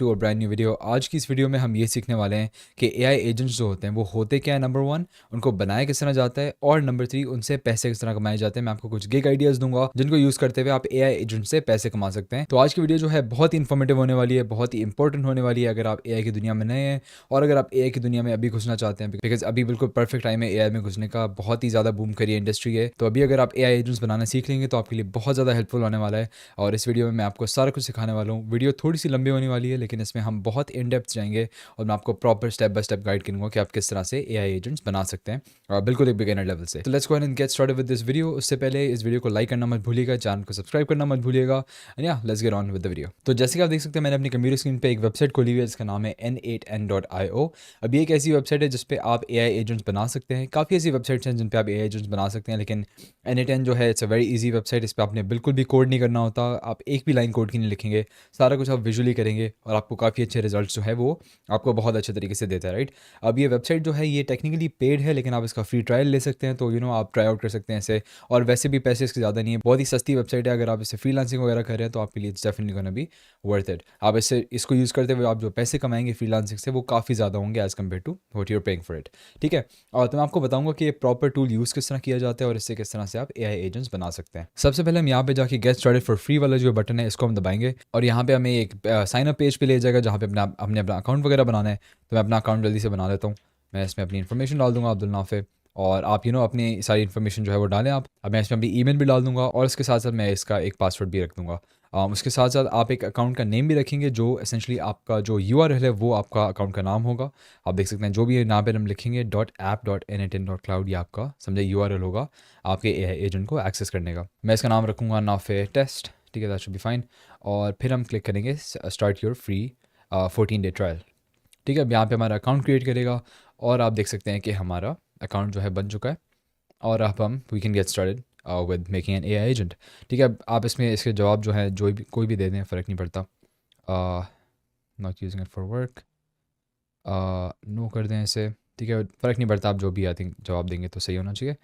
To a brand new video. आज की इस वीडियो में हम ये सीखने वाले हैं कि एआई एजेंट्स जो होते हैं वो होते क्या है, नंबर वन, उनको बनाया किस तरह जाता है, और नंबर थ्री, उनसे पैसे किस तरह कमाए जाते हैं। मैं आपको कुछ गिग आइडियाज दूंगा जिनको यूज करते हुए आप एआई एजेंट से पैसे कमा सकते हैं। तो आज की वीडियो जो है बहुत ही इन्फॉर्मेटिव होने वाली है, बहुत ही इंपॉर्टेंट होने वाली है अगर आप एआई की दुनिया में नए हैं और अगर आप एआई की दुनिया में अभी घुसना चाहते हैं, बिकॉज अभी बिल्कुल परफेक्ट टाइम है एआई में घुसने का। बहुत ही ज़्यादा बूम करी इंडस्ट्री है, तो अभी अगर आप एआई एजेंट्स बनाना सीख लेंगे तो आपके लिए बहुत ज़्यादा हेल्पफुल होने वाला है। और इस वीडियो में मैं आपको सारा कुछ सिखाने वाला हूँ। वीडियो थोड़ी सी लंबी होने वाली है लेकिन इसमें हम बहुत इन डेप्थ जाएंगे और मैं आपको proper step by step guide करूंगा कि आप किस तरह से एआई एजेंट्स बना सकते हैं, और बिल्कुल एक बिगिनर लेवल से। तो let's go and gate started with this video. उससे पहले इस वीडियो को लाइक करना मत भूलिएगा, चैनल को सब्सक्राइब करना मत भूलिएगा, एंड या let's get on with the video. तो जैसे कि आप देख सकते हैं मैंने अपनी कंप्यूटर स्क्रीन पे एक वेबसाइट खोली हुई है जिसका नाम है n8n.io। अब ये एक ऐसी वेबसाइट है जिस पे आप एआई एजेंट्स बना सकते हैं। काफ़ी ऐसी वेबसाइट्स हैं जिन पे आप एआई एजेंट्स बना सकते हैं, लेकिन n8n जो है it's a very easy website. इस पर आपने बिल्कुल भी कोड नहीं करना होता, आप एक भी लाइन कोड की नहीं लिखेंगे, सारा कुछ आप विजुअली करेंगे और आपको काफ़ी अच्छे रिजल्ट जो है वो आपको बहुत अच्छे तरीके से देता है, राइट। अब ये वेबसाइट जो है ये टेक्निकली पेड है लेकिन आप इसका फ्री ट्रायल ले सकते हैं, तो आप ट्राई आउट कर सकते हैं इसे। और वैसे भी पैसे इसके ज़्यादा नहीं है, बहुत ही सस्ती वेबसाइट है। अगर आप इसे फ्रीलांसिंग वगैरह कर रहे हैं तो आपके लिए it's definitely gonna be worth it. आप इसको यूज़ करते हुए आप जो पैसे कमाएंगे फ्रीलांसिंग से वो काफ़ी ज़्यादा होंगे as compare to what you are paying for it, ठीक है। और तो मैं आपको बताऊंगा कि ये प्रॉपर टूल यूज़ किस तरह किया जाता है और इससे किस तरह से आप एआई एजेंट्स बना सकते हैं। सबसे पहले हम यहाँ पे जाके गेट स्टार्टेड फॉर फ्री वाला जो बटन है इसको हम दबाएंगे और यहाँ पे हमें एक साइन अप पेज पे ले जाएगा जहाँ पे हमने अपना अकाउंट वगैरह बनाना है। तो मैं अपना अकाउंट जल्दी से बना लेता हूँ। मैं इसमें अपनी इन्फॉर्मेशन डाल दूंगा, अब्दुल नाफे, और आप अपनी सारी इन्फॉर्मेशन जो है वो डालें आप। अब मैं इसमें अपनी ईमेल भी डाल दूंगा और इसके साथ साथ मैं इसका एक पासवर्ड भी रख दूंगा। उसके साथ साथ आप एक अकाउंट का नेम भी रखेंगे जो एसेंशली आपका जो यूआरएल है वो आपका अकाउंट का नाम होगा। आप देख सकते हैं जो भी यहाँ पे हम लिखेंगे .app.n8n.cloud, ये आपका समझे यूआरएल होगा आपके एजेंट को एक्सेस करने का। मैं इसका नाम रखूँगा नाफे टेस्ट, ठीक है, दैट शुड बी फाइन। और फिर हम क्लिक करेंगे start your free 14 day trial, ठीक है। अब यहाँ पे हमारा अकाउंट क्रिएट करेगा और आप देख सकते हैं कि हमारा अकाउंट जो है बन चुका है और अब हम we can get started with making an AI agent, ठीक है। अब आप इसमें इसके जवाब जो है जो भी कोई भी दे दें, फ़र्क नहीं पड़ता। Not using it for work, no कर दें इसे, ठीक है, फ़र्क नहीं पड़ता। आप जो भी आई थिंक जवाब देंगे तो सही होना चाहिए।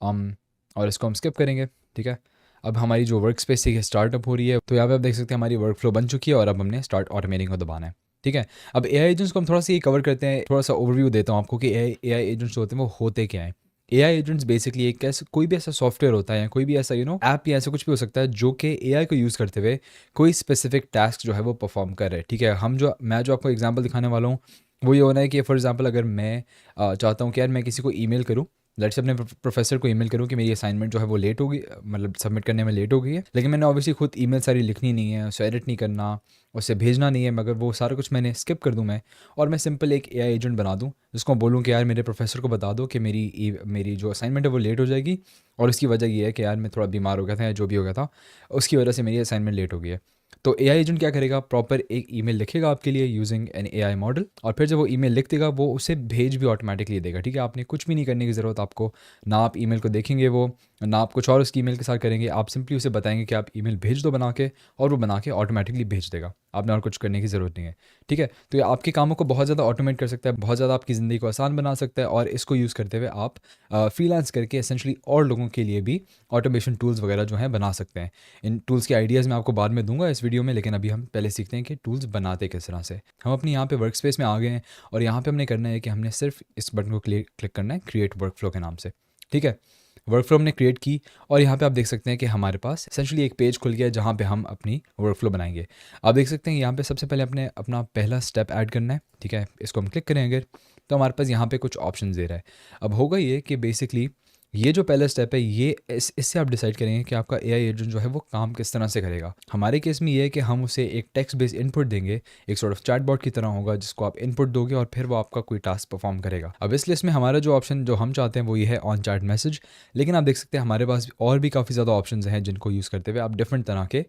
और इसको हम स्किप करेंगे, ठीक है। अब हमारी जो वर्क स्पेस है स्टार्टअप हो रही है, तो यहाँ पे आप देख सकते हैं हमारी वर्क फ्लो बन चुकी है और अब हमने स्टार्ट ऑटोमेटिंग को दबाना है, ठीक है। अब एआई एजेंट्स को हम थोड़ा सा ये कवर करते हैं, थोड़ा सा ओवरव्यू देता हूँ आपको कि एआई एजेंट्स होते हैं वो होते क्या हैं। एआई एजेंट्स बेसिकली एक कैसे कोई भी ऐसा सॉफ्टवेयर होता है या कोई भी ऐसा ऐप या ऐसा कुछ भी हो सकता है जो कि एआई को यूज़ करते हुए कोई स्पेसिफिक टास्क जो है वो परफॉर्म कर रहे हैं, ठीक है। मैं जो आपको एग्जांपल दिखाने वाला हूँ वो ये होना है कि फॉर एग्जांपल अगर मैं चाहता हूँ कि यार मैं किसी को ईमेल करूँ, लेट्स से अपने प्रोफेसर को ईमेल करूँ कि मेरी असाइनमेंट जो है वो लेट होगी, मतलब सबमिट करने में लेट हो गई है, लेकिन मैंने ऑब्वियसली खुद ईमेल सारी लिखनी नहीं है, उसे एडिट नहीं करना, उसे भेजना नहीं है, मगर वो सारा कुछ मैंने स्किप कर दूँ मैं, और मैं सिंपल एक एआई एजेंट बना दूँ जिसको बोलूँ कि यार मेरे प्रोफेसर को बता दो कि मेरी जो असाइनमेंट है वो लेट हो जाएगी और उसकी वजह ये है कि यार मैं थोड़ा बीमार हो गया था या जो भी हो गया था उसकी वजह से मेरी असाइनमेंट लेट हो गई है। तो एआई एजेंट क्या करेगा, प्रॉपर एक ईमेल लिखेगा आपके लिए यूजिंग एन एआई मॉडल, और फिर जब वो ईमेल लिख देगा वो उसे भेज भी ऑटोमेटिकली देगा, ठीक है। आपने कुछ भी नहीं करने की ज़रूरत आपको, ना आप ईमेल को देखेंगे वो, ना आप कुछ और उसकी ईमेल के साथ करेंगे, आप सिंपली उसे बताएंगे कि आप ईमेल भेज दो बना के, और वो बना के ऑटोमेटिकली भेज देगा, आपने और कुछ करने की ज़रूरत नहीं है, ठीक है। तो ये आपके कामों को बहुत ज़्यादा ऑटोमेट कर सकता है, बहुत ज़्यादा आपकी ज़िंदगी को आसान बना सकता है, और इसको यूज़ करते हुए आप फ्रीलांस करके एसेंशली और लोगों के लिए भी ऑटोमेशन टूल्स वगैरह जो हैं बना सकते हैं। इन टूल्स के आइडियाज़ मैं आपको बाद में दूंगा इस वीडियो में, लेकिन अभी हम पहले सीखते हैं कि टूल्स बनाते किस तरह से। हम अपनी यहाँ पे वर्क स्पेस में आ गए हैं और यहाँ पे हमने करना है कि हमने सिर्फ इस बटन को क्लिक करना है क्रिएट वर्क फ्लो के नाम से, ठीक है। वर्क फ्लो हमने क्रिएट की और यहाँ पे आप देख सकते हैं कि हमारे पास एसेंशली एक पेज खुल गया जहाँ पे हम अपनी वर्क फ्लो बनाएंगे। आप देख सकते हैं यहाँ पे सबसे पहले अपने अपना पहला स्टेप ऐड करना है, ठीक है। इसको हम क्लिक करें अगर, तो हमारे पास यहाँ पे कुछ ऑप्शन दे रहा है। अब होगा ये कि बेसिकली ये जो पहला स्टेप है ये इससे आप डिसाइड करेंगे कि आपका एआई एजेंट जो है वो काम किस तरह से करेगा। हमारे केस में ये है कि हम उसे एक टेक्स्ट बेस्ड इनपुट देंगे, एक सॉर्ट ऑफ चैटबॉट की तरह होगा जिसको आप इनपुट दोगे और फिर वो आपका कोई टास्क परफॉर्म करेगा। अब इस लिस्ट में हमारा जो ऑप्शन जो हम चाहते हैं वो ये है ऑन चैट मैसेज, लेकिन आप देख सकते हैं हमारे पास और भी काफ़ी ज़्यादा ऑप्शन हैं जिनको यूज़ करते हुए आप डिफरेंट तरह के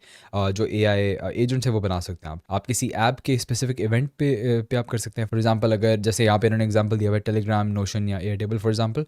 जो एआई एजेंट्स है वो बना सकते हैं। आप किसी ऐप के स्पेसिफिक इवेंट पे आप कर सकते हैं। फॉर एग्जाम्पल अगर जैसे यहाँ पे इन्होंने एग्जाम्पल दिया हुआ है टेलीग्राम, नोशन या Airtable for example,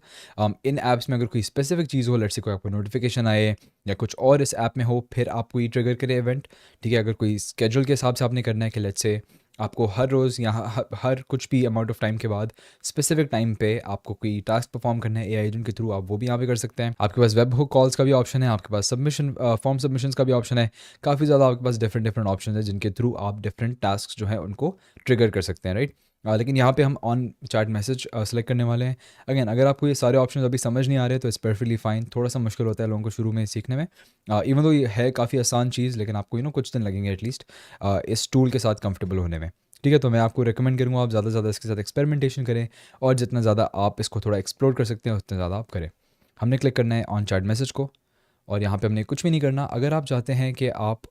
in apps में अगर कोई स्पेसिफिक चीज़ हो, लेट्स से कोई आपको नोटिफिकेशन आए या कुछ और इस ऐप में हो, फिर आपको ये ट्रिगर करे इवेंट, ठीक है। अगर कोई स्केड्यूल के हिसाब से आपने करना है कि लेट्स से आपको हर रोज़ या हर कुछ भी अमाउंट ऑफ टाइम के बाद स्पेसिफिक टाइम पे आपको कोई टास्क परफॉर्म करना है एआई एजेंट के थ्रू, आप वो भी यहाँ पे कर सकते हैं। आपके पास वेब हुक कॉल्स का भी ऑप्शन है, आपके पास सबमिशन फॉर्म सबमिशंस का भी ऑप्शन है। काफ़ी ज़्यादा आपके पास डिफरेंट डिफरेंट ऑप्शन है जिनके थ्रू आप डिफरेंट टास्क जो है उनको ट्रिगर कर सकते हैं, राइट। लेकिन यहाँ पे हम ऑन चैट मैसेज सेलेक्ट करने वाले हैं। अगेन अगर आपको ये सारे ऑप्शन अभी समझ नहीं आ रहे तो इट्स परफेक्टली फाइन। थोड़ा सा मुश्किल होता है लोगों को शुरू में सीखने में, इवन तो ये है काफ़ी आसान चीज़, लेकिन आपको कुछ दिन लगेंगे एटलीस्ट इस टूल के साथ कंफर्टेबल होने में। ठीक है, तो मैं आपको रिकमेंड करूँगा आप ज़्यादा से ज़्यादा इसके साथ एक्सपेरिमेंटेशन करें, और जितना ज़्यादा आप इसको थोड़ा एक्सप्लोर कर सकते हैं उतना ज़्यादा आप करें। हमने क्लिक करना है ऑन चैट मैसेज को, और यहाँ पे हमने कुछ भी नहीं करना। अगर आप चाहते हैं कि आप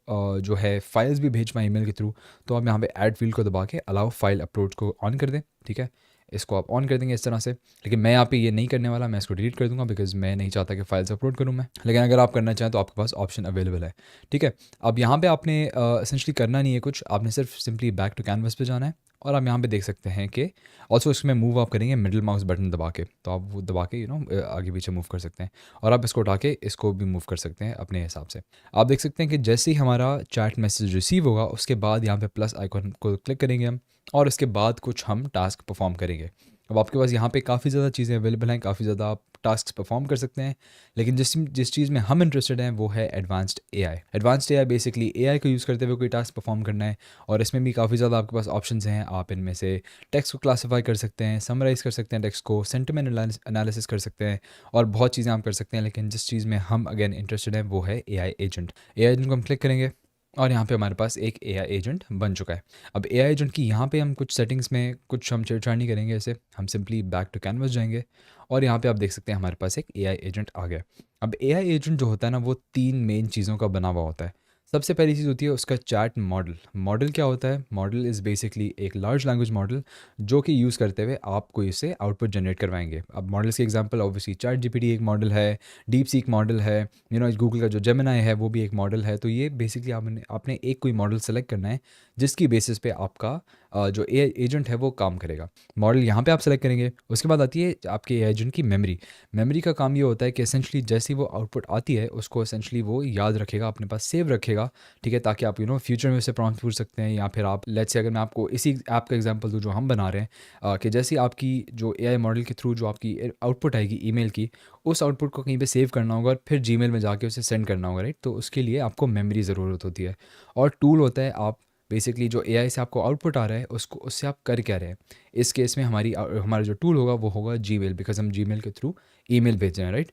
जो है फाइल्स भी भेज पाएँ ईमेल के थ्रू, तो आप यहाँ पे ऐड फील्ड को दबा के अलाउ फाइल अपलोड को ऑन कर दें। ठीक है, इसको आप ऑन कर देंगे इस तरह से। लेकिन मैं यहाँ पे ये नहीं करने वाला, मैं इसको डिलीट कर दूंगा बिकॉज मैं नहीं चाहता कि फाइल्स अपलोड करूँ मैं। लेकिन अगर आप करना चाहें तो आपके पास ऑप्शन अवेलेबल है। ठीक है, अब यहाँ पे आपने एसेंशली करना नहीं है कुछ, आपने सिर्फ सिंपली बैक टू कैनवस पे जाना है, और आप यहाँ पे देख सकते हैं कि ऑल्सो इसमें मूव आप करेंगे मिडिल माउस बटन दबा के, तो आप वो दबा के आगे पीछे मूव कर सकते हैं, और आप इसको उठा के इसको भी मूव कर सकते हैं अपने हिसाब से। आप देख सकते हैं कि जैसे ही हमारा चैट मैसेज रिसीव होगा उसके बाद यहाँ पे प्लस आइकॉन को क्लिक करेंगे हम, और उसके बाद कुछ हम टास्क परफॉर्म करेंगे। अब आपके पास यहाँ पे काफ़ी ज़्यादा चीज़ें अवेलेबल हैं, काफ़ी ज़्यादा आप टास्क परफॉर्म कर सकते हैं, लेकिन जिस चीज़ में हम इंटरेस्टेड हैं वो है advanced AI. Advanced AI basically AI को यूज़ करते हुए कोई टास्क परफॉर्म करना है, और इसमें भी काफ़ी ज़्यादा आपके पास ऑप्शंस हैं। आप इनमें से टेक्स्ट को क्लासीफाई कर सकते हैं, समराइज़ कर सकते हैं टेक्स्ट को, सेंटिमेंट एनालिसिस कर सकते हैं, और बहुत चीज़ें आप कर सकते हैं। लेकिन जिस चीज़ में हम अगेन इंटरेस्टेड हैं वो है एआई एजेंट। एआई एजेंट को हम क्लिक करेंगे, और यहाँ पे हमारे पास एक एआई एजेंट बन चुका है। अब एआई एजेंट की यहाँ पे हम कुछ सेटिंग्स में कुछ हम छेड़छाड़ नहीं करेंगे, ऐसे हम सिंपली बैक टू कैनवस जाएंगे, और यहाँ पे आप देख सकते हैं हमारे पास एक एआई एजेंट आ गया। अब एआई एजेंट जो होता है ना वो 3 मेन चीज़ों का बना हुआ होता है। सबसे पहली चीज़ होती है उसका चैट मॉडल। मॉडल क्या होता है? मॉडल इज़ बेसिकली एक लार्ज लैंग्वेज मॉडल जो कि यूज़ करते हुए आपको इससे आउटपुट जनरेट करवाएंगे। अब मॉडल्स के एग्जांपल ऑब्वियसली चैट जीपीटी एक मॉडल है, डीप सीक मॉडल है, गूगल का जो जेमिनाई है वो भी एक मॉडल है। तो ये बेसिकली आपने एक कोई मॉडल सेलेक्ट करना है जिसकी बेसिस पे आपका जो एआई एजेंट है वो काम करेगा। मॉडल यहाँ पे आप सेलेक्ट करेंगे, उसके बाद आती है आपके एआई एजेंट की मेमोरी। मेमोरी का काम ये होता है कि एसेंशली जैसी वो आउटपुट आती है उसको एसेंशली वो याद रखेगा, अपने पास सेव रखेगा। ठीक है, ताकि आप फ्यूचर में उसे प्रॉम्प्ट पूछ सकते हैं, या फिर आप लेट्स से अगर मैं आपको इसी ऐप का एग्जांपल दूँ जो हम बना रहे हैं, कि जैसे आपकी जो एआई मॉडल के थ्रू जो आपकी आउटपुट आएगी ईमेल की, उस आउटपुट को कहीं पे सेव करना होगा और फिर जीमेल में जाके उसे सेंड करना होगा, राइट। तो उसके लिए आपको मेमोरी ज़रूरत होती है। और टूल होता है, आप बेसिकली जो एआई से आपको आउटपुट आ रहा है उसको उससे आप कर क्या रहे हैं। इस केस में हमारा जो टूल होगा वो होगा जीमेल, बिकॉज हम जीमेल के थ्रू ईमेल भेज रहे हैं, राइट।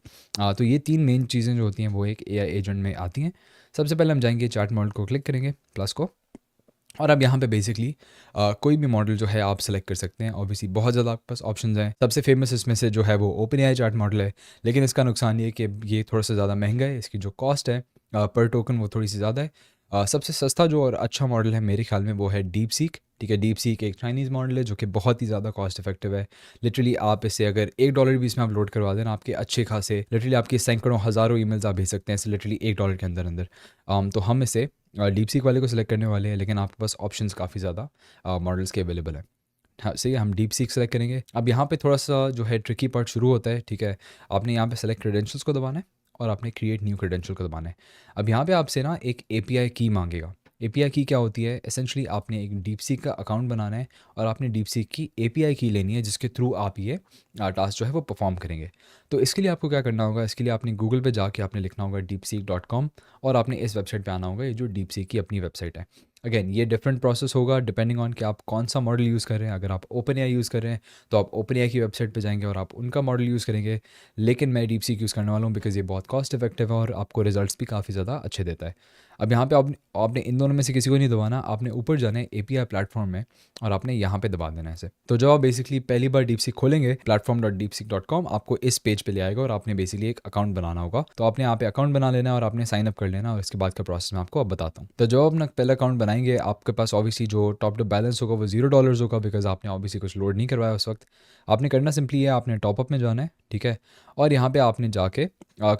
तो ये 3 मेन चीज़ें जो होती हैं वो एक एआई एजेंट में आती हैं। सबसे पहले हम जाएंगे चैट मॉडल को क्लिक करेंगे प्लस को, और अब यहाँ पे बेसिकली कोई भी मॉडल जो है आप सेलेक्ट कर सकते हैं। ऑब्वियसली बहुत ज़्यादा आपके पास ऑप्शंस हैं। सबसे फेमस इसमें से जो है वो ओपन एआई चैट मॉडल है, लेकिन इसका नुकसान ये है कि ये थोड़ा सा ज़्यादा महंगा है। इसकी जो कॉस्ट है पर टोकन वो थोड़ी सी ज़्यादा है। सबसे सस्ता जो और अच्छा मॉडल है मेरे ख्याल में वो है डीप सीक। ठीक है, डीप सीक एक चाइनीज़ मॉडल है जो कि बहुत ही ज़्यादा कॉस्ट इफेक्टिव है। लिटरली आप इसे अगर $1 भी इसमें आप लोड करवा देना, आपके अच्छे खासे लिटरली आपके सैकड़ों हज़ारों ईमेल्स आप भेज सकते हैं इसे लिटरली $1 के अंदर अंदर। तो हम इसे डीप सीक वाले को सिलेक्ट करने वाले हैं, लेकिन आपके पास ऑप्शंस काफ़ी ज़्यादा मॉडल्स के अवेलेबल हैं। हाँ सही है, हम डीप सीक सेलेक्ट करेंगे। अब यहाँ पे थोड़ा सा जो है ट्रिकी पार्ट शुरू होता है। ठीक है, आपने यहाँ पे सेलेक्ट क्रेडेंशियल्स को दबाना है, और आपने क्रिएट न्यू क्रेडेंशियल को दबाना है। अब यहाँ पे आपसे ना एक एपीआई की मांगेगा। एपीआई की क्या होती है? एसेंशली आपने एक डीप सीक का अकाउंट बनाना है, और आपने डीप सीक की एपीआई की लेनी है जिसके थ्रू आप ये टास्क जो है वो परफॉर्म करेंगे। तो इसके लिए आपको क्या करना होगा? इसके लिए आपने गूगल पे जाके आपने लिखना होगा deepseek.com, और आपने इस वेबसाइट पे आना होगा। ये जो डीप सीक की अपनी वेबसाइट है। अगेन ये डिफरेंट प्रोसेस होगा डिपेंडिंग ऑन कि आप कौन सा मॉडल यूज़ कर रहे हैं। अगर आप ओपन एआई यूज़ कर रहे हैं तो आप ओपन एआई की वेबसाइट पे जाएंगे और आप उनका मॉडल यूज़ करेंगे, लेकिन मैं डीप सीक यूज़ करने वाला हूँ बिकॉज़ ये बहुत कॉस्ट इफेक्टिव है और आपको रिजल्ट्स भी काफ़ी ज़्यादा अच्छे देता है। अब यहाँ पे आपने इन दोनों में से किसी को नहीं दबाना, आपने ऊपर जाना है एपीआई प्लेटफॉर्म में, और आपने यहाँ पे दबा देना है इसे। तो जब आप बेसिकली पहली बार डीप सीक खोलेंगे platform.deepseek.com, आपको इस पेज पे ले आएगा और आपने बेसिकली एक अकाउंट बनाना होगा। तो आपने यहाँ पे अकाउंट बना लेना है और आपने साइन अप कर लेना, और इसके बाद का प्रोसेस मैं आपको अब बताता हूँ। तो जब अपना पहला अकाउंट बनाएंगे आपके पास ऑब्वियसली जो टॉप अप बैलेंस होगा वो $0 होगा, बिकॉज आपने ऑब्वियसली कुछ लोड नहीं करवाया उस वक्त। आपने करना सिंपली है, आपने टॉपअप में जाना है। ठीक है, और यहाँ पे आपने जाके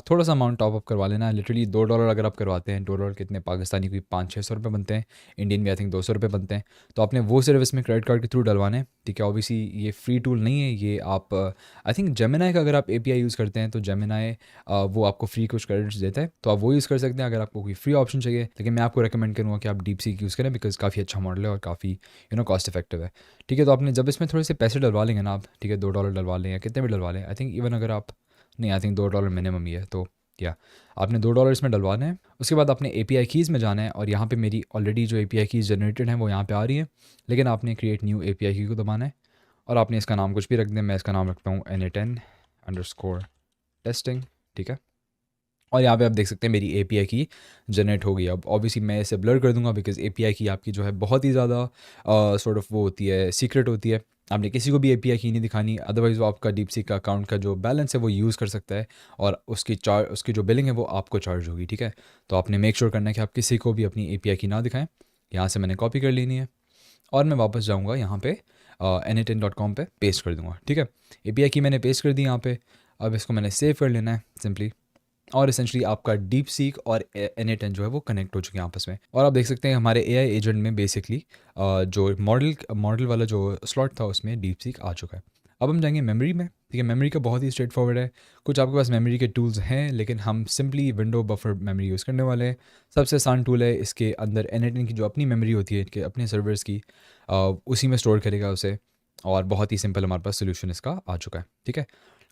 थोड़ा सा अमाउंट टॉपअप करवा लेना है। लिटरली $2 अगर आप करवाते हैं, $2 के कितने पाकिस्तानी कोई 500-600 रुपये बनते हैं, इंडियन भी आई थिंक 200 रुपये बनते हैं। तो आपने वो सर्विस में क्रेडिट कार्ड के थ्रू डलवाना है, ठीक है। ऑब्वियसली ये फ्री टूल नहीं है, ये आप आई थिंक जेमिनाई का अगर आप एपीआई यूज़ करते हैं तो जेमिनाई वो आपको फ्री कुछ क्रेडिट्स देता है, तो आप वो यूज़ कर सकते हैं अगर आपको कोई फ्री ऑप्शन चाहिए। लेकिन मैं आपको रिकमेंड करूँगा कि आप डीप सीक यूज़ करें, बिकॉज़ काफ़ी अच्छा मॉडल है और काफ़ी कॉस्ट इफेक्टिव है, ठीक है। तो आपने जब इसमें थोड़े से पैसे डलवा लेंगे ना आप, ठीक है, $2 डलवा लें या कितने भी डलवा लें, आई थिंक इवन अगर आप नहीं, आई थिंक $2 मिनिमम ही है, तो या आपने $2 इसमें डलवाना है। उसके बाद आपने एपीआई कीज़ में जाना है और यहाँ पे मेरी ऑलरेडी जो एपीआई कीज़ जनरेटेड हैं वो यहाँ पे आ रही है, लेकिन आपने क्रिएट न्यू एपीआई की को दबाना है और आपने इसका नाम कुछ भी रख दें। मैं इसका नाम रखता हूँ NA10_testing, ठीक है। और यहाँ पे आप देख सकते हैं मेरी एपीआई की जनरेट हो गई। अब ऑब्वियसली मैं इसे ब्लर कर दूंगा, बिकॉज एपीआई की आपकी जो है बहुत ही ज़्यादा सॉर्ट ऑफ वो होती है, सीक्रेट होती है। आपने किसी को भी एपीआई की नहीं दिखानी, अदरवाइज़ वो आपका डीपसीक का अकाउंट का जो बैलेंस है वो यूज़ कर सकता है और उसकी जो बिलिंग है वो आपको चार्ज होगी, ठीक है। तो आपने मेक श्योर करना है कि आप किसी को भी अपनी एपीआई की ना दिखाएं। यहाँ से मैंने कॉपी कर लेनी है और मैं वापस जाऊँगा यहाँ पे na10.com पे पेस्ट कर दूँगा, ठीक है। एपीआई की मैंने पेस्ट कर दी यहाँ पे। अब इसको मैंने सेव कर लेना है सिंपली, और एसेंशली आपका डीप सीक और NA10 जो है वो कनेक्ट हो चुके हैं आपस में। और आप देख सकते हैं हमारे एआई एजेंट में बेसिकली जो मॉडल वाला जो स्लॉट था उसमें डीप सीक आ चुका है। अब हम जाएंगे मेमोरी में, ठीक है। मेमोरी का बहुत ही स्ट्रेट फॉरवर्ड है, कुछ आपके पास मेमोरी के टूल्स हैं, लेकिन हम simply window buffer memory use करने वाले हैं। सबसे आसान टूल है, इसके अंदर NA10 की जो अपनी मेमोरी होती है इनके अपने सर्वर्स की, उसी में स्टोर करेगा उसे, और बहुत ही सिंपल हमारे पास सोल्यूशन इसका आ चुका है, ठीक है।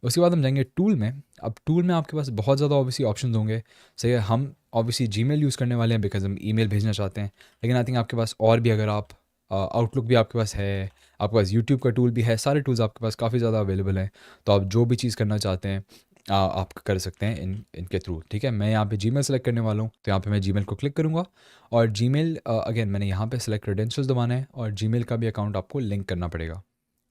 उसके बाद हम जाएंगे टूल में। अब टूल में आपके पास बहुत ज़्यादा ऑब्वियसली ऑप्शन होंगे, सही है। हम ऑब्वियसली जीमेल यूज़ करने वाले हैं बिकॉज हम ईमेल भेजना चाहते हैं, लेकिन आई थिंक आपके पास और भी, अगर आप आउटलुक भी आपके पास है, आपके पास यूट्यूब का टूल भी है, सारे टूल्स आपके पास काफ़ी ज़्यादा अवेलेबल हैं। तो आप जो भी चीज़ करना चाहते हैं आप कर सकते हैं इनके थ्रू, ठीक है। मैं यहाँ पे जीमेल सेलेक्ट करने वाला हूँ, तो यहाँ पे मैं जीमेल को क्लिक करूँगा और जीमेल अगेन मैंने यहाँ पे सेलेक्ट क्रेडेंशियल्स दबाना है और जीमेल का भी अकाउंट आपको लिंक करना पड़ेगा,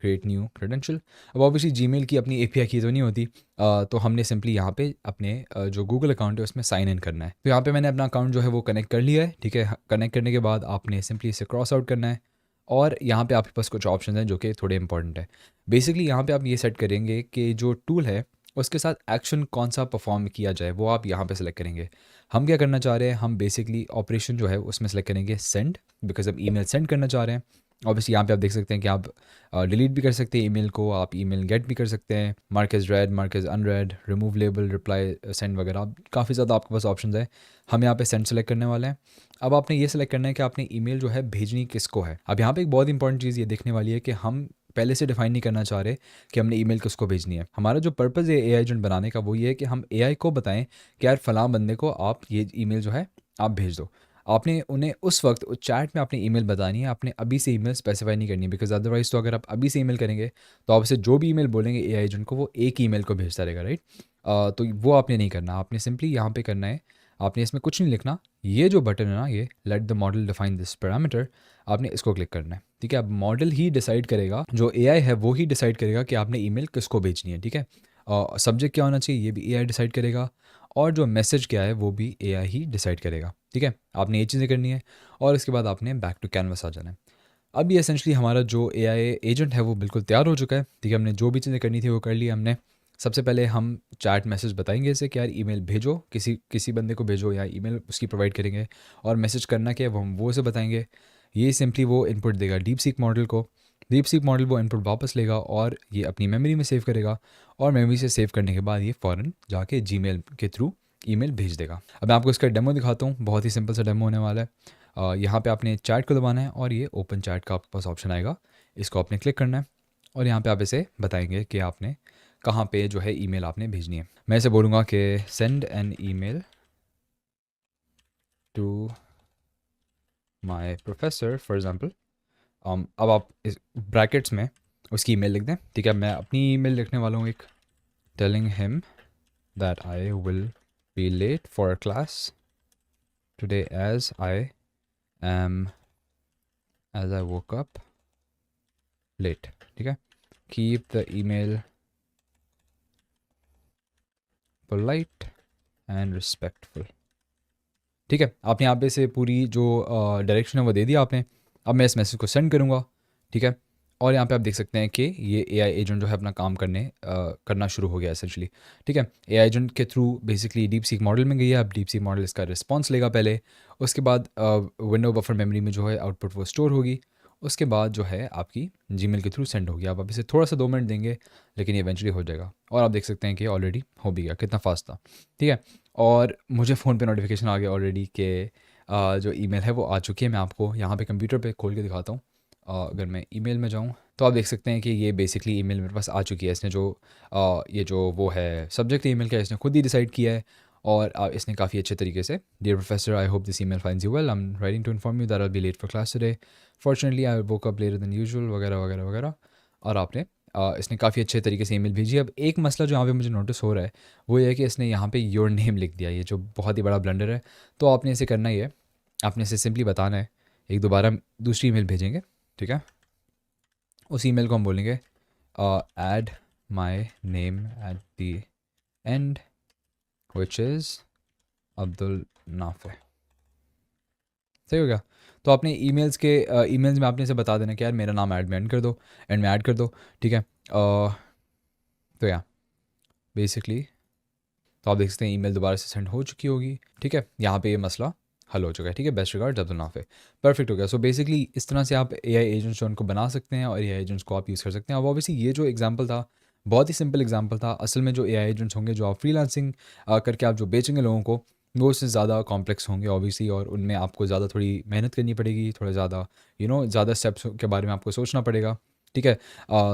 क्रिएट न्यू क्रेडेंशियल। अब ऑब्वियसली जीमेल की अपनी एपीआई की तो नहीं होती, तो हमने सिंपली यहाँ पे अपने जो गूगल अकाउंट है उसमें साइन इन करना है। तो यहाँ पे मैंने अपना अकाउंट जो है वो कनेक्ट कर लिया है, ठीक है। कनेक्ट करने के बाद आपने सिंपली इसे क्रॉस आउट करना है और यहाँ पे आपके पास कुछ ऑप्शन हैं जो कि थोड़े इंपॉर्टेंट है। बेसिकली यहाँ पे आप ये सेट करेंगे कि जो टूल है उसके साथ एक्शन कौन सा परफॉर्म किया जाए, वो आप यहाँ पे सेलेक्ट करेंगे। हम क्या करना चाह रहे हैं, हम बेसिकली ऑपरेशन जो है उसमें सेलेक्ट करेंगे सेंड, बिकॉज हम ईमेल सेंड करना चाह रहे हैं। ऑब्वियसली यहाँ पे आप देख सकते हैं कि आप डिलीट भी कर सकते हैं ईमेल को, आप ईमेल गेट भी कर सकते हैं, mark as read, mark as unread, remove label, reply send वगैरह, काफ़ी ज़्यादा आपके पास ऑप्शन है। हम यहाँ पे सेंड सेलेक्ट करने वाले हैं। अब आपने ये सेलेक्ट करना है कि आपने ईमेल जो है भेजनी किसको है। अब यहाँ पे एक बहुत इंपॉर्टेंट चीज़ ये देखने वाली है कि हम पहले से डिफाइन नहीं करना चाह रहे कि हमने ईमेल किसको भेजनी है। हमारा जो पर्पज़ है एआई एजेंट बनाने का वो ये है कि हम एआई को बताएं कि यार फलां बंदे को आप ये ईमेल जो है आप भेज दो। आपने उन्हें उस वक्त उस चैट में अपनी ईमेल बतानी है, आपने अभी से ईमेल स्पेसिफाई नहीं करनी है, बिकॉज अदरवाइज तो अगर आप अभी से ईमेल करेंगे तो आपसे जो भी ईमेल बोलेंगे एआई एजेंट को वो एक ईमेल को भेजता रहेगा, राइट। तो वो आपने नहीं करना, आपने सिंपली यहाँ पे करना है, आपने इसमें कुछ नहीं लिखना। ये जो बटन है ना, ये let the model define this parameter, आपने इसको क्लिक करना है, ठीक है। अब मॉडल ही डिसाइड करेगा, जो एआई है वो ही डिसाइड करेगा कि आपने ईमेल किसको भेजनी है, ठीक है। सब्जेक्ट क्या होना चाहिए ये भी एआई डिसाइड करेगा, और जो मैसेज क्या है वो भी एआई ही डिसाइड करेगा, ठीक है। आपने ये चीज़ें करनी है और इसके बाद आपने बैक टू कैनवस आ जाना है। अब ये एसेंशली हमारा जो एआई एजेंट है वो बिल्कुल तैयार हो चुका है, ठीक है। हमने जो भी चीज़ें करनी थी वो कर ली हमने। सबसे पहले हम चैट मैसेज बताएंगे इसे कि यार ईमेल भेजो, किसी किसी बंदे को भेजो, या ईमेल उसकी प्रोवाइड करेंगे, और मैसेज करना क्या है वो हम वो उसे बताएंगे। ये सिंपली वो इनपुट देगा डीप सीक मॉडल को, डीप सीक मॉडल वो इनपुट वापस लेगा और ये अपनी मेमोरी में सेव करेगा, और मेमोरी से सेव करने के बाद ये फ़ौरन जाके जीमेल के थ्रू ईमेल भेज देगा। अब मैं आपको इसका डेमो दिखाता हूँ, बहुत ही सिंपल सा डेमो होने वाला है। यहाँ पे आपने चैट को दबाना है और ये ओपन चैट का आपके पास ऑप्शन आएगा, इसको आपने क्लिक करना है और यहाँ पे आप इसे बताएंगे कि आपने कहाँ पे जो है ईमेल आपने भेजनी है। मैं इसे बोलूँगा कि send an email to my professor for example. अब आप इस ब्रैकेट्स में उसकी ईमेल लिख दें, ठीक है। मैं अपनी ईमेल लिखने वाला हूँ एक, telling him that I will be late for class today as I woke up late, ठीक है। Keep the email polite and respectful, ठीक है। आपने यहाँ पे से पूरी जो डायरेक्शन है वो दे दिया आपने। अब मैं इस मैसेज को सेंड करूँगा, ठीक है। और यहाँ पे आप देख सकते हैं कि ये एआई एजेंट जो है अपना काम करना शुरू हो गया एसेंशली। ठीक है, एआई एजेंट के through basically deep seek model में गई है। अब डीप सीक मॉडल इसका रिस्पॉन्स लेगा पहले, उसके बाद विंडो बफर मेमोरी में जो है आउटपुट वो स्टोर होगी, उसके बाद जो है आपकी जीमेल के थ्रू सेंड होगी। आप इसे थोड़ा सा 2 मिनट देंगे लेकिन ये इवेंचुअली हो जाएगा। और आप देख सकते हैं कि ऑलरेडी हो भी गया, कितना फास्ट था। ठीक है, और मुझे फ़ोन पे नोटिफिकेशन आ गया ऑलरेडी कि जो ईमेल है वो आ चुकी है। मैं आपको यहाँ पे कंप्यूटर पे खोल के दिखाता हूँ। अगर मैं ईमेल में जाऊँ तो आप देख सकते हैं कि ये बेसिकली ईमेल मेरे पास आ चुकी है। इसने जो ये जो वो है सब्जेक्ट ईमेल का, इसने खुद ही डिसाइड किया है। और इसने काफ़ी अच्छे तरीके से, dear professor, I hope this email finds you well, I am writing to inform you that I will be late for class today, fortunately I woke up later than usual, वगैरह वगैरह वगैरह। और आपने इसने काफ़ी अच्छे तरीके से ईमेल भेजी है। अब एक मसला जो यहाँ पे मुझे नोटिस हो रहा है वो ये है कि इसने यहाँ पे योर नेम लिख दिया, ये जो बहुत ही बड़ा ब्लंडर है। तो आपने इसे करना ही है, आपने इसे सिंपली बताना है, एक दोबारा दूसरी ईमेल भेजेंगे। ठीक है, उस ईमेल को हम बोलेंगे add my name at the and which is Abdul Nafe. सही हो गया। तो आपने ईमेल्स में आपने इसे बता देना कि यार मेरा नाम ऐड में ऐड कर दो, एंड में ऐड कर दो। ठीक है, तो या बेसिकली तो आप देख सकते हैं ईमेल दोबारा से सेंड हो चुकी होगी। ठीक है, यहाँ पे ये मसला हल हो चुका है। ठीक है, best regards Abdul Nafe. Perfect हो गया। सो बेसिकली इस तरह से आप एआई एजेंट्स जो उनको बना सकते हैं और एआई एजेंट्स को आप यूज़ कर सकते हैं। अब ऑब्वियसली ये जो एग्जांपल था बहुत ही सिंपल एग्जांपल था। असल में जो एआई एजेंट्स होंगे जो आप फ्रीलांसिंग करके आप जो बेचेंगे लोगों को, वो उससे ज़्यादा कॉम्प्लेक्स होंगे ऑब्वियसली, और उनमें आपको ज़्यादा थोड़ी मेहनत करनी पड़ेगी, थोड़ा ज़्यादा ज़्यादा स्टेप्स के बारे में आपको सोचना पड़ेगा। ठीक है,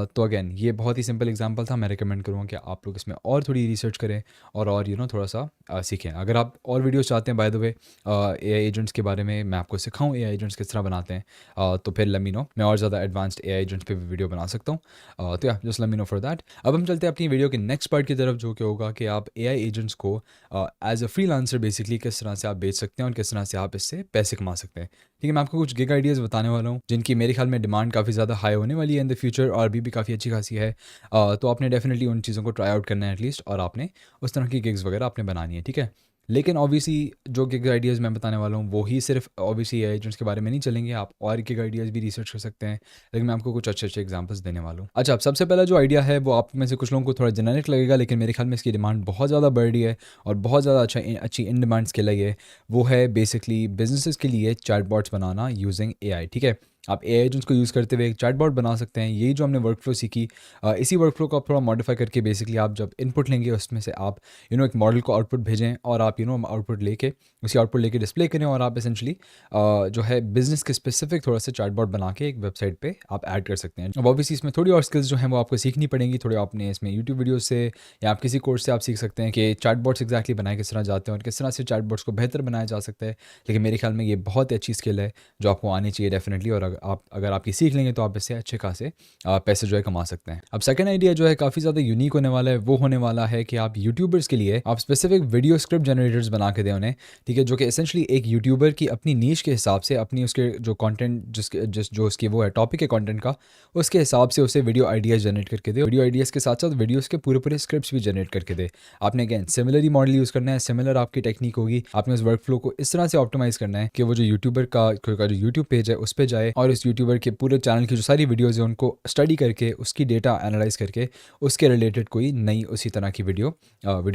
तो अगेन ये बहुत ही सिंपल एग्जांपल था। मैं रिकमेंड करूँगा कि आप लोग इसमें और थोड़ी रिसर्च करें और थोड़ा सा सीखें। अगर आप और वीडियोस चाहते हैं by the way AI agents के बारे में, मैं आपको सिखाऊं एआई एजेंट्स किस तरह बनाते हैं, तो फिर लेट मी नो, मैं और ज़्यादा एडवांस्ड एआई एजेंट्स पे भी वीडियो बना सकता हूँ। तो या just let me know for that. अब हम चलते हैं अपनी वीडियो के नेक्स्ट पार्ट की तरफ, जो कि होगा कि आप एआई एजेंट्स को एज अ फ्रीलांसर बेसिकली किस तरह से आप बेच सकते हैं और किस तरह से आप इससे पैसे कमा सकते हैं। ठीक है, मैं आपको कुछ गिग आइडियाज़ बताने वाला हूँ जिनकी मेरे ख्याल में डिमांड काफ़ी ज़्यादा हाई होने वाली है इन द फ्यूचर, और भी काफ़ी अच्छी खासी है। तो आपने डेफिनेटली उन चीज़ों को ट्राई आउट करना है एटलीस्ट, और आपने उस तरह की गिग्स वगैरह आपने बनानी है। ठीक है, लेकिन ऑब्वियसली जो गिग आइडियाज़ मैं बताने वाला हूँ वो ही सिर्फ ऑब्वियसली एजेंट्स के बारे में नहीं चलेंगे, आप और गिग आइडियाज़ भी रिसर्च कर सकते हैं, लेकिन मैं आपको कुछ अच्छे अच्छे एग्जांपल्स देने वाला हूँ। अच्छा, अब सबसे पहला जो आइडिया है वो आप में से कुछ लोगों को थोड़ा जेनेरिक लगेगा, लेकिन मेरे ख्याल में इसकी डिमांड बहुत ज़्यादा बढ़ रही है और बहुत ज़्यादा अच्छी इन डिमांड स्किल है ये। वो है बेसिकली बिजनेसेस के लिए चैटबॉट्स बनाना यूजिंग एआई। ठीक है, आप एआई एजेंट्स को यूज़ करते हुए एक चैटबॉट बना सकते हैं। यही जो हमने वर्कफ्लो सीखी, इसी वर्कफ्लो को आप थोड़ा मॉडिफाई करके बेसिकली आप जब इनपुट लेंगे उसमें से आप एक मॉडल को आउटपुट भेजें, और आप आउटपुट लेके उसी आउटपुट लेके डिस्प्ले करें, और आप एसेंशली जो है बिजनेस के स्पेसिफिक थोड़ा सा चैटबॉट बना के एक वेबसाइट पे आप ऐड कर सकते हैं। अब ऑब्वियसली इसमें थोड़ी और स्किल्स जो हैं वो आपको सीखनी पड़ेंगी, थोड़े आपने इसमें यूट्यूब वीडियो से या आप किसी कोर्स से आप सीख सकते हैं कि चैटबॉट्स एग्जैक्टली बनाए किस तरह जाते हैं और किस तरह से चैटबॉट्स को बेहतर बनाया जा सकता है। लेकिन मेरे ख्याल में ये बहुत ही अच्छी स्किल है जो आपको आनी चाहिए डेफिनेटली, और अगर आपकी सीख लेंगे तो आप इससे अच्छे खासे पैसे जो है कमा सकते हैं। अब सेकंड आइडिया जो है काफ़ी ज़्यादा यूनिक होने वाला है, वो होने वाला है कि आप यूट्यूबर्स के लिए आप स्पेसिफिक वीडियो स्क्रिप्ट जनरेटर्स बना के दें उन्हें। ठीक है, जो कि एसेंशली एक यूट्यूबर की अपनी नीश के हिसाब से, अपनी उसके जो कंटेंट जो उसकी वो है टॉपिक है कंटेंट का, उसके हिसाब से उसे वीडियो आइडियाज़ जनरेट करके दे। वीडियो आइडियाज़ के साथ साथ वीडियोज़ के पूरे स्क्रिप्ट्स भी जनरेट करके दे। आपने अगेन सिमिलर ही मॉडल यूज़ करना है, सिमिलर आपकी टेक्निक होगी। आपने उस वर्क फ्लो को इस तरह से ऑप्टिमाइज़ करना है कि वो जो यूट्यूबर का जो यूट्यूब पेज है उस पर जाए, और उस यूट्यूबर के पूरे चैनल की जो सारी वीडियोज़ हैं उनको स्टडी करके, उसकी डेटा एनालाइज करके उसके रिलेटेड कोई नई उसी तरह की वीडियो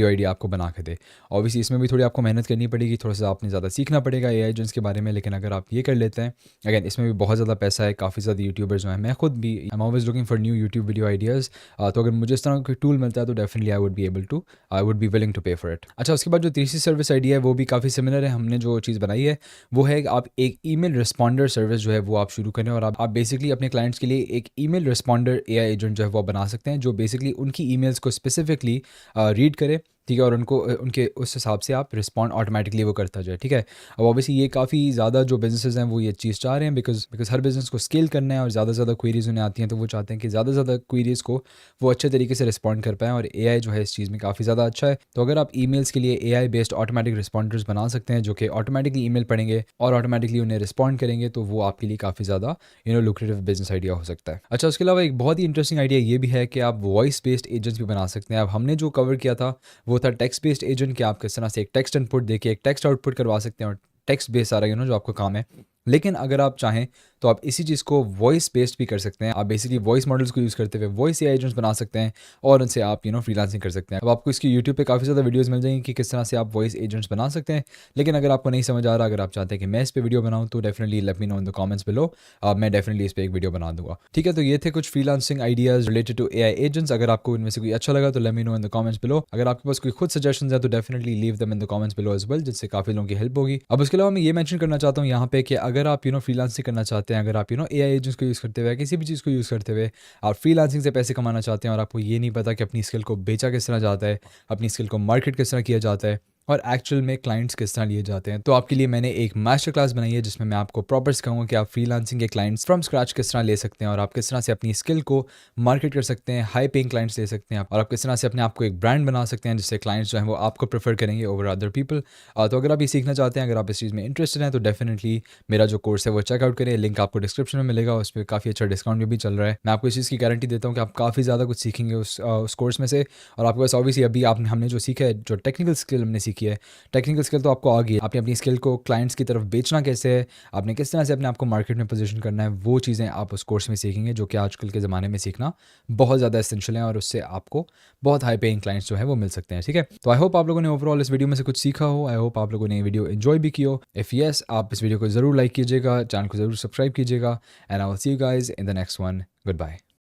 आइडिया आपको बना के दे। ऑब्वियसली इसमें भी थोड़ी आपको मेहनत करनी पड़ेगी, थोड़ा सा आपने ज़्यादा सीखना पड़ेगा एआई एजेंट्स के बारे में, लेकिन अगर आप ये कर लेते हैं, अगेन इसमें भी बहुत ज़्यादा पैसा है। काफ़ी ज़्यादा यूट्यूबर्स जो हैं, मैं खुद भी I am always looking for new YouTube video ideas, तो अगर मुझे इस तरह का टूल मिलता है तो definitely I would be willing to pay for it. अच्छा, उसके बाद जो तीसरी सर्विस आइडिया है वो भी काफ़ी सिमिलर है। हमने जो चीज़ बनाई है वो है कि आप एक ईमेल रिस्पॉन्डर सर्विस जो है वो आप शुरू करें, और आप बेसिकली अपने क्लाइंट्स के लिए एक ईमेल रिस्पॉन्डर एआई एजेंट जो है वो बना सकते हैं, जो बेसिकली उनकी ईमेल्स को स्पेसिफिकली रीड करे। ठीक है, और उनको उनके उस हिसाब से आप रिस्पॉन्ड ऑटोमेटिकली वो करता जाए। ठीक है, अब ऑब्वियसली ये काफ़ी ज़्यादा जो बिजनेसेस हैं वो ये चीज़ चाह रहे हैं, बिकॉज हर बिज़नेस को स्केल करना है और ज़्यादा से ज़्यादा क्वेरीज उन्हें आती हैं, तो वो चाहते हैं कि ज़्यादा से ज़्यादा क्वेरीज को वो अच्छे तरीके से रिस्पॉन्ड कर पाएँ, और एआई जो है इस चीज़ में काफ़ी ज़्यादा अच्छा है। तो अगर आप ईमेल्स के लिए एआई बेस्ड ऑटोमेटिक रिस्पॉन्डर्स बना सकते हैं जो कि ऑटोमेटिकली ईमेल पढ़ेंगे और ऑटोमेटिकली उन्हें रिस्पॉन्ड करेंगे, तो वो आपके लिए काफ़ी ज़्यादा लुक्रेटिव बिजनेस आइडिया हो सकता है। अच्छा, उसके अलावा एक बहुत ही इंटरेस्टिंग आइडिया ये भी है कि आप वॉइस बेस्ड एजेंट्स भी बना सकते हैं। अब हमने जो कवर किया था वो था टेक्स्ट बेस्ड एजेंट, कि आप किस तरह से एक टेक्स्ट इनपुट देके एक टेक्स्ट आउटपुट करवा सकते हैं, और टेक्स्ट बेस्ड सारा जो आपका काम है। लेकिन अगर आप चाहें तो आप इसी चीज़ को वॉइस बेस्ड भी कर सकते हैं। आप बेसिकली वॉइस मॉडल्स को यूज़ करते हुए वॉइस एआई एजेंट्स बना सकते हैं और उनसे आप फ्रीलांसिंग कर सकते हैं। अब आपको इसकी यूट्यूब पे काफ़ी ज़्यादा वीडियोज़ मिल जाएंगी कि किस तरह से आप वॉइस एजेंट्स बना सकते हैं। लेकिन अगर आपको नहीं समझ आ रहा, अगर आप चाहते हैं कि मैं इस पे वीडियो बनाऊँ, तो definitely let me know in the comments below. मैं डेफिनेटली इस पे एक वीडियो बना दूँगा। ठीक है, तो ये थे कुछ freelancing ideas related to AI agents. अगर आपको इनमें से कोई अच्छा लगा तो let me know in the comments below. अगर आपके पास कोई खुद सजेशंस है तो definitely leave them in the comments below as well, जिससे काफ़ी लोगों की हेल्प होगी। अब उसके अलावा मैं ये मेंशन करना चाहता हूँ यहाँ पे कि अगर आप फ्रीलांसिंग करना चाहते हैं, अगर आप एआई एजेंट्स को यूज़ करते हुए, किसी भी चीज़ को यूज़ करते हुए आप फ्रीलांसिंग से पैसे कमाना चाहते हैं और आपको ये नहीं पता कि अपनी स्किल को बेचा किस तरह जाता है, अपनी स्किल को मार्केट किस तरह किया जाता है और एक्चुअल में क्लाइंट्स किस तरह लिए जाते हैं, तो आपके लिए मैंने एक मास्टर क्लास बनाई है जिसमें मैं आपको प्रॉपर सिखाऊंगा कि आप फ्रीलांसिंग के क्लाइंट्स फ्रॉम स्क्रैच किस तरह ले सकते हैं और आप किस तरह से अपनी स्किल को मार्केट कर सकते हैं, हाई पेइंग क्लाइंट्स ले सकते हैं और आप किस तरह से अपने आप को एक ब्रांड बना सकते हैं जिससे क्लाइंट्स जो हैं वो आपको प्रेफर करेंगे ओवर अदर पीपल। तो अगर आप ये सीखना चाहते हैं, अगर आप इस चीज़ में इंटरेस्टेड हैं, तो डेफिनेटली मेरा जो कोर्स है वो चेकआउट करें। लिंक आपको डिस्क्रिप्शन में मिलेगा, उस पर काफ़ी अच्छा डिस्काउंट भी चल रहा है। मैं आपको इस चीज़ की गारंटी देता हूँ कि आप काफ़ी ज़्यादा कुछ सीखेंगे उस कोर्स में से। और आपके पास ऑब्वियसली अभी हमने जो सीखा है, जो टेक्निकल स्किल हमने सीखी है, टेक्निकल स्किल तो आपको आ गई है। आपने अपनी स्किल को क्लाइंट्स की तरफ बेचना कैसे है, आपने किस तरह से अपने आप को मार्केट में पोजीशन करना है, वो चीज़ें आप उस कोर्स में सीखेंगे, जो कि आजकल के ज़माने में सीखना बहुत ज़्यादा एसेंशियल है और उससे आपको बहुत हाई पेइंग क्लाइंट्स जो है वो मिल सकते हैं। ठीक है, तो आई होप आप लोगों ने ओवरऑल इस वीडियो में से कुछ सीखा हो। आई होप आप लोगों ने ये वीडियो एंजॉय भी की हो। इफ़ यस, आप इस वीडियो को ज़रूर लाइक कीजिएगा, चैनल को ज़रूर सब्सक्राइब कीजिएगा and I will see you guys in the next one. Good bye.